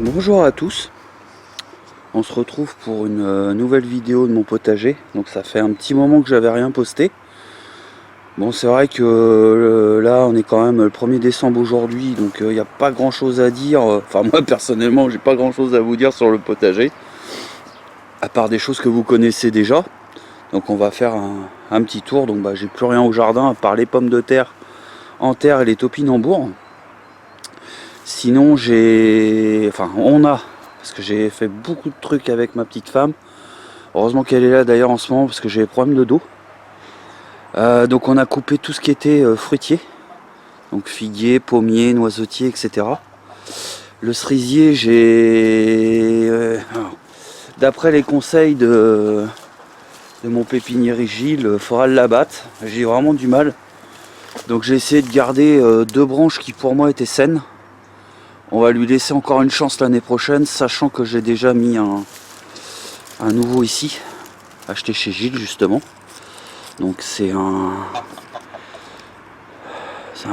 Bonjour à tous, on se retrouve pour une nouvelle vidéo de mon potager. Donc ça fait un petit moment que j'avais rien posté. Bon, c'est vrai que là on est quand même le 1er décembre aujourd'hui, donc il n'y a pas grand chose à dire. Enfin moi personnellement j'ai pas grand chose à vous dire sur le potager, à part des choses que vous connaissez déjà. Donc on va faire un petit tour. Donc j'ai plus rien au jardin à part les pommes de terre en terre et les topinambours. Sinon on a, parce que j'ai fait beaucoup de trucs avec ma petite femme. Heureusement qu'elle est là d'ailleurs en ce moment parce que j'ai des problèmes de dos. Donc on a coupé tout ce qui était fruitier. Donc figuier, pommier, noisetier, etc. Le cerisier, d'après les conseils de mon pépinière Gilles, il faudra l'abattre. J'ai vraiment du mal. Donc j'ai essayé de garder 2 branches qui pour moi étaient saines. On va lui laisser encore une chance l'année prochaine, sachant que j'ai déjà mis un nouveau ici, acheté chez Gilles justement. Donc c'est un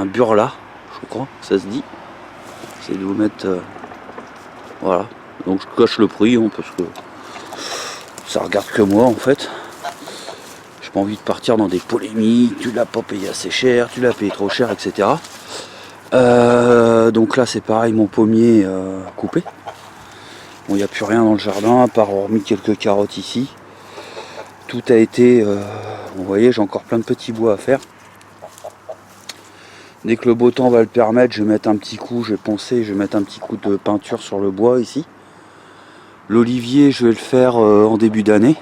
burla, je crois, ça se dit. J'essaie de vous mettre voilà. Donc je cache le prix parce que ça regarde que moi en fait. J'ai pas envie de partir dans des polémiques, tu l'as pas payé assez cher, tu l'as payé trop cher, etc. Donc là c'est pareil, mon pommier coupé. Bon, il n'y a plus rien dans le jardin à part hormis quelques carottes ici. Tout a été, vous voyez, j'ai encore plein de petits bois à faire. Dès que le beau temps va le permettre, je vais mettre un petit coup, je vais poncer, je vais mettre un petit coup de peinture sur le bois ici. L'olivier, je vais le faire en début d'année.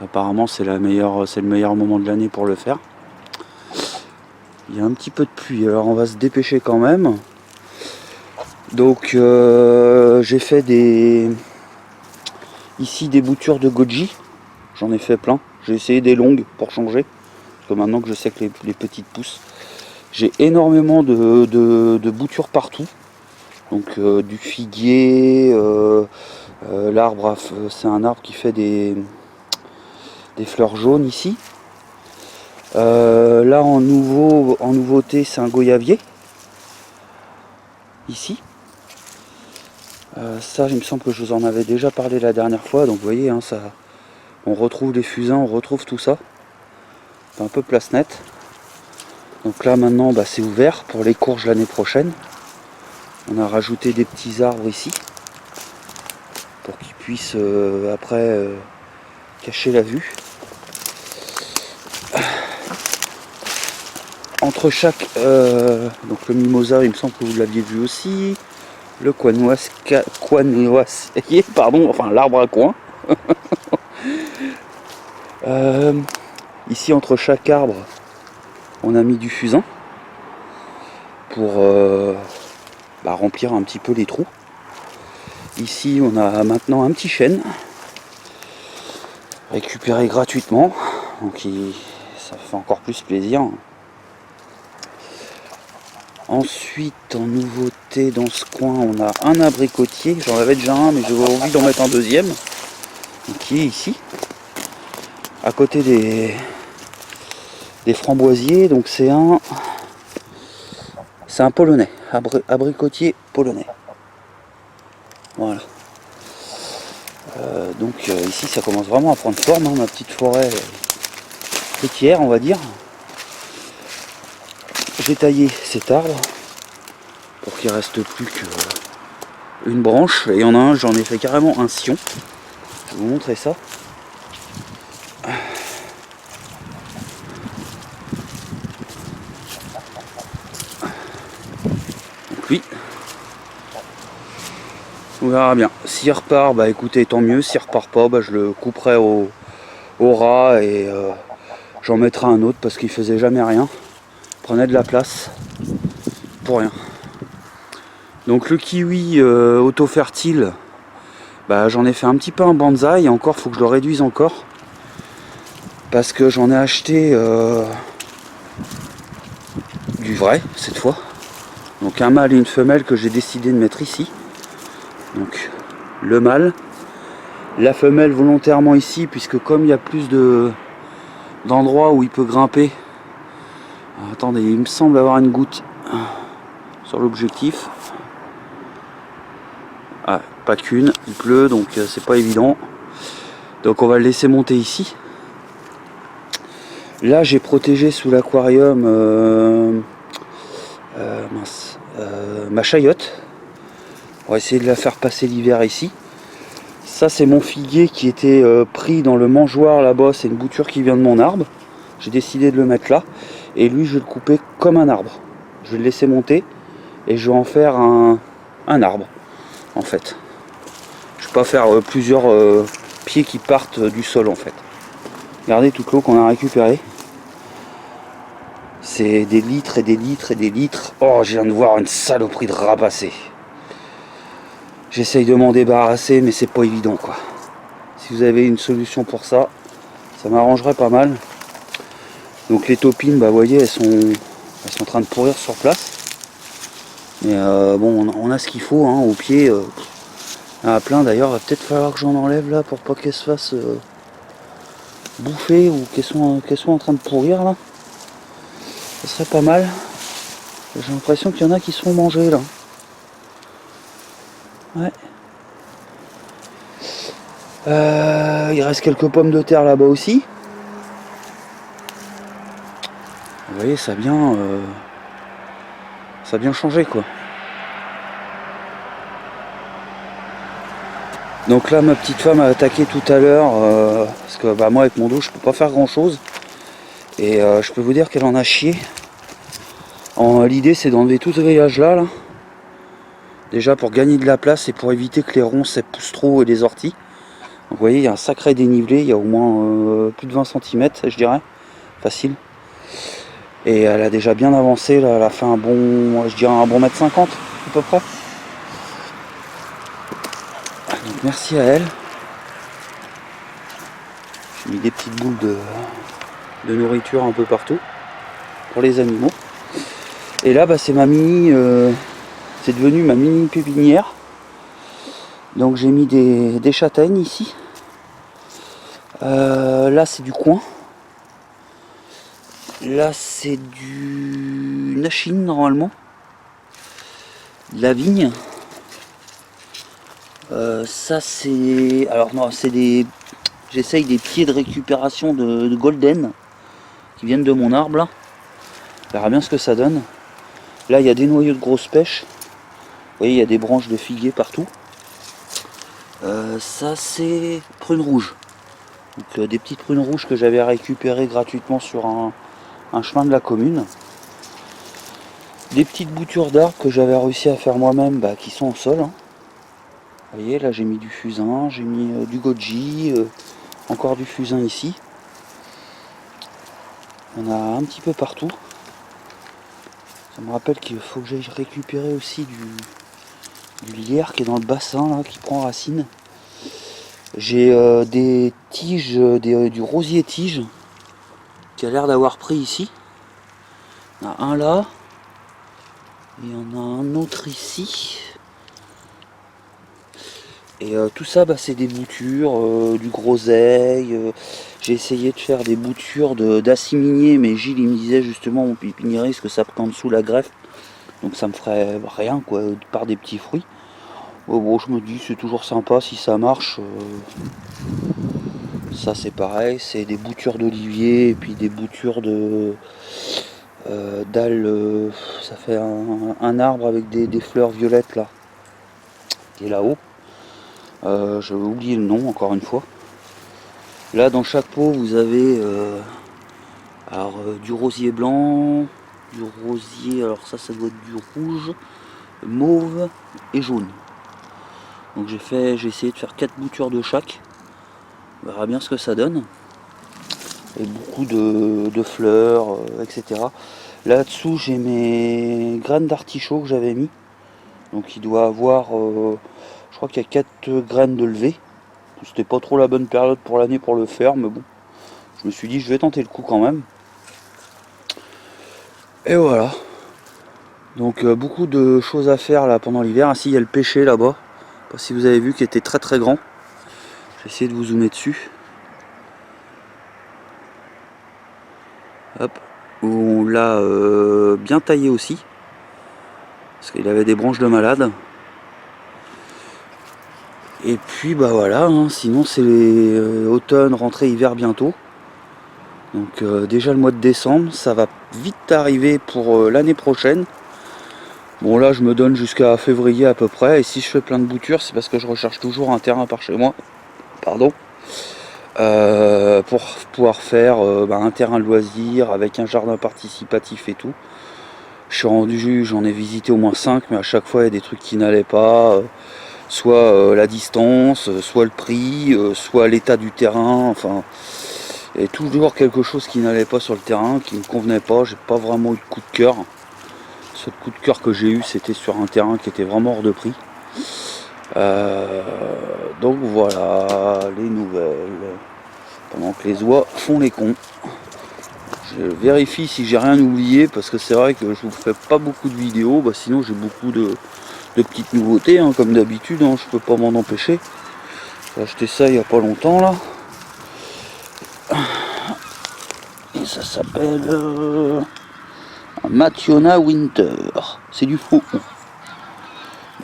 Apparemment, c'est le meilleur moment de l'année pour le faire. Il y a un petit peu de pluie, alors on va se dépêcher quand même. Donc, j'ai fait ici des boutures de goji. J'en ai fait plein. J'ai essayé des longues pour changer. Parce que maintenant que je sais que les petites poussent. J'ai énormément de boutures partout. Donc du figuier, l'arbre, c'est un arbre qui fait des fleurs jaunes ici. Là en nouveauté, c'est un goyavier. Ici. Ça, il me semble que je vous en avais déjà parlé la dernière fois. Donc vous voyez, hein, ça, on retrouve les fusains, on retrouve tout ça. C'est un peu place nette. Donc là maintenant c'est ouvert pour les courges l'année prochaine. On a rajouté des petits arbres ici pour qu'ils puissent après cacher la vue. Entre chaque donc le mimosa, il me semble que vous l'aviez vu aussi. Le coignoisier, pardon, enfin l'arbre à coin. Ici entre chaque arbre on a mis du fusain pour remplir un petit peu les trous. Ici on a maintenant un petit chêne récupéré gratuitement, donc ça fait encore plus plaisir. Ensuite en nouveauté dans ce coin on a un abricotier, j'en avais déjà un mais j'ai envie d'en mettre un deuxième, qui est ici à côté des framboisiers. Donc c'est un polonais, abricotier polonais. Voilà. Donc ici ça commence vraiment à prendre forme, hein, ma petite forêt fruitière on va dire. J'ai taillé cet arbre pour qu'il reste plus qu'une branche, et il y en a un, j'en ai fait carrément un sillon. Je vais vous montrer ça. Donc lui, on verra bien. S'il repart, écoutez, tant mieux. S'il repart pas, je le couperai au ras et j'en mettrai un autre parce qu'il faisait jamais rien. Il prenait de la place pour rien. Donc le kiwi auto-fertile, j'en ai fait un petit peu un bonsaï, et encore faut que je le réduise encore. Parce que j'en ai acheté du vrai cette fois. Donc un mâle et une femelle que j'ai décidé de mettre ici. Donc le mâle, la femelle volontairement ici, puisque comme il y a plus d'endroits où il peut grimper. Alors, attendez, il me semble avoir une goutte sur l'objectif. pas qu'une, il pleut donc c'est pas évident. Donc on va le laisser monter ici. Là j'ai protégé sous l'aquarium ma chayotte. On va essayer de la faire passer l'hiver ici. Ça c'est mon figuier qui était pris dans le mangeoir là-bas, c'est une bouture qui vient de mon arbre. J'ai décidé de le mettre là. Et lui je vais le couper comme un arbre. Je vais le laisser monter et je vais en faire un arbre en fait. Je vais pas faire plusieurs pieds qui partent du sol en fait. Regardez toute l'eau qu'on a récupérée. C'est des litres et des litres et des litres. Oh, je viens de voir une saloperie de rat passer. J'essaye de m'en débarrasser, mais c'est pas évident quoi. Si vous avez une solution pour ça, ça m'arrangerait pas mal. Donc les taupines, bah vous voyez, elles sont en train de pourrir sur place. Mais bon, on a ce qu'il faut hein, au pied. Il y en a plein d'ailleurs, il va peut-être falloir que j'en enlève là pour pas qu'elles se fassent bouffer ou qu'elles soient en train de pourrir là. Ce serait pas mal. J'ai l'impression qu'il y en a qui se font manger là. Ouais. Il reste quelques pommes de terre là-bas aussi. Vous voyez, ça a bien changé quoi. Donc là, ma petite femme a attaqué tout à l'heure parce que bah, moi avec mon dos, je peux pas faire grand chose. Et je peux vous dire qu'elle en a chié. L'idée c'est d'enlever tout ce grillage là. Déjà pour gagner de la place et pour éviter que les ronces poussent trop et les orties. Donc vous voyez, il y a un sacré dénivelé, il y a au moins plus de 20 cm, je dirais, facile. Et elle a déjà bien avancé, là, elle a fait un bon, je dirais un bon 1,50 m à peu près. Donc merci à elle. J'ai mis des petites boules de nourriture un peu partout pour les animaux. Et là, bah, c'est ma mini, c'est devenu ma mini pépinière. Donc j'ai mis des châtaignes ici. Là c'est du coin. Là c'est du nachine normalement. La vigne. Ça c'est. Alors non, c'est des. J'essaye des pieds de récupération de golden qui viennent de mon arbre là. On verra bien ce que ça donne. Là il y a des noyaux de grosse pêche. Vous voyez, il y a des branches de figuier partout. Ça c'est prunes rouges. Donc, des petites prunes rouges que j'avais récupérées gratuitement sur un chemin de la commune. Des petites boutures d'arbres que j'avais réussi à faire moi-même bah, qui sont au sol. Hein. Vous voyez, là j'ai mis du fusain, j'ai mis du goji, encore du fusain ici. On a un petit peu partout. Ça me rappelle qu'il faut que j'aille récupérer aussi du lierre qui est dans le bassin là, qui prend racine. J'ai des tiges, du rosier tige qui a l'air d'avoir pris ici. Il y en a un là. Il y en a un autre ici. Et tout ça, bah, c'est des boutures, du groseille. J'ai essayé de faire des boutures d'assiminier, mais Gilles il me disait justement mon pépiniériste que ça prend en dessous la greffe. Donc ça me ferait rien quoi, par des petits fruits. Bon, je me dis c'est toujours sympa si ça marche. Ça c'est pareil, c'est des boutures d'olivier et puis des boutures dalles. Ça fait un arbre avec des fleurs violettes là, qui est là-haut. J'avais oublié le nom encore une fois. Là dans chaque pot vous avez du rosier blanc, du rosier, alors ça doit être du rouge, mauve et jaune. Donc j'ai essayé de faire 4 boutures de chaque. On verra bien ce que ça donne. Et beaucoup de fleurs, etc. Là-dessous j'ai mes graines d'artichaut que j'avais mis. Donc il doit avoir, je crois qu'il y a 4 graines de levée. C'était pas trop la bonne période pour l'année pour le faire, mais bon. Je me suis dit je vais tenter le coup quand même. Et voilà. Donc beaucoup de choses à faire là pendant l'hiver. Ainsi il y a le pêcher là-bas. Je sais pas si vous avez vu qui était très très grand. J'ai essayé de vous zoomer dessus. Hop. On l'a bien taillé aussi. Parce qu'il avait des branches de malade. Et puis bah voilà, hein, sinon c'est automne, rentrée, hiver bientôt. Donc déjà le mois de décembre, ça va vite arriver pour l'année prochaine. Bon là je me donne jusqu'à février à peu près, et si je fais plein de boutures, c'est parce que je recherche toujours un terrain par chez moi. Pardon. Pour pouvoir faire un terrain de loisirs avec un jardin participatif et tout. Je suis rendu, j'en ai visité au moins 5, mais à chaque fois il y a des trucs qui n'allaient pas. Soit la distance, soit le prix, soit l'état du terrain, enfin, il y a toujours quelque chose qui n'allait pas sur le terrain, qui ne me convenait pas. J'ai pas vraiment eu de coup de cœur. Le seul coup de cœur que j'ai eu, c'était sur un terrain qui était vraiment hors de prix. Donc voilà les nouvelles. Pendant que les oies font les cons. Je vérifie si j'ai rien oublié, parce que c'est vrai que je vous fais pas beaucoup de vidéos, sinon j'ai beaucoup de petites nouveautés, hein, comme d'habitude, hein, je peux pas m'en empêcher. J'ai acheté ça il y a pas longtemps là. Et ça s'appelle un Mationa Winter. C'est du faux.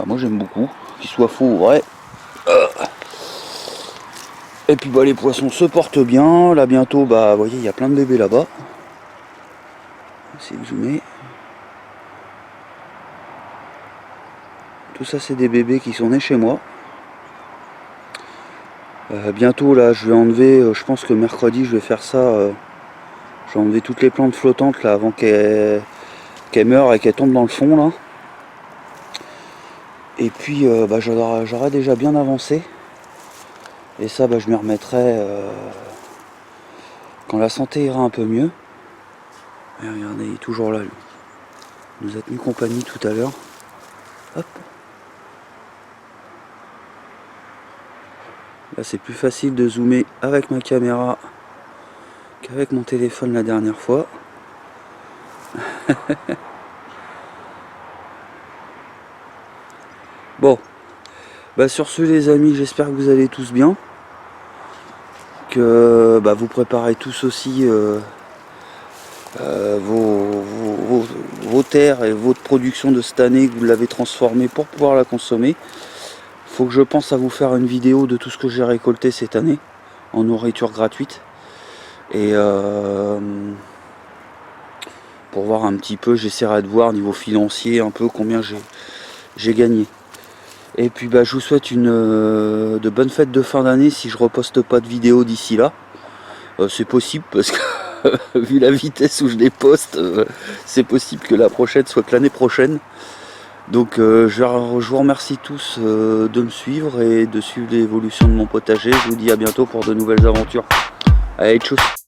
Moi j'aime beaucoup, qu'il soit faux ou vrai. Et puis les poissons se portent bien. Là bientôt, vous voyez, il y a plein de bébés là-bas. Essayer de zoomer. Tout ça c'est des bébés qui sont nés chez moi. Bientôt là je vais enlever, je pense que mercredi je vais faire ça. Je vais enlever toutes les plantes flottantes là avant qu'elles meurent et qu'elles tombent dans le fond là. Et puis j'aurai déjà bien avancé. Et ça je m'y remettrai quand la santé ira un peu mieux. Et regardez, il est toujours là lui. Il nous a tenu compagnie tout à l'heure. Hop. Là c'est plus facile de zoomer avec ma caméra qu'avec mon téléphone la dernière fois. Bon, sur ce les amis, j'espère que vous allez tous bien, que vous préparez tous aussi vos terres et votre production de cette année, que vous l'avez transformée pour pouvoir la consommer. Faut que je pense à vous faire une vidéo de tout ce que j'ai récolté cette année en nourriture gratuite, et pour voir un petit peu, j'essaierai de voir niveau financier un peu combien j'ai gagné. Et puis je vous souhaite de bonnes fêtes de fin d'année si je reposte pas de vidéo d'ici là. C'est possible parce que vu la vitesse où je les poste, c'est possible que la prochaine soit que l'année prochaine. Donc je vous remercie tous de me suivre et de suivre l'évolution de mon potager. Je vous dis à bientôt pour de nouvelles aventures. Allez, tchuss.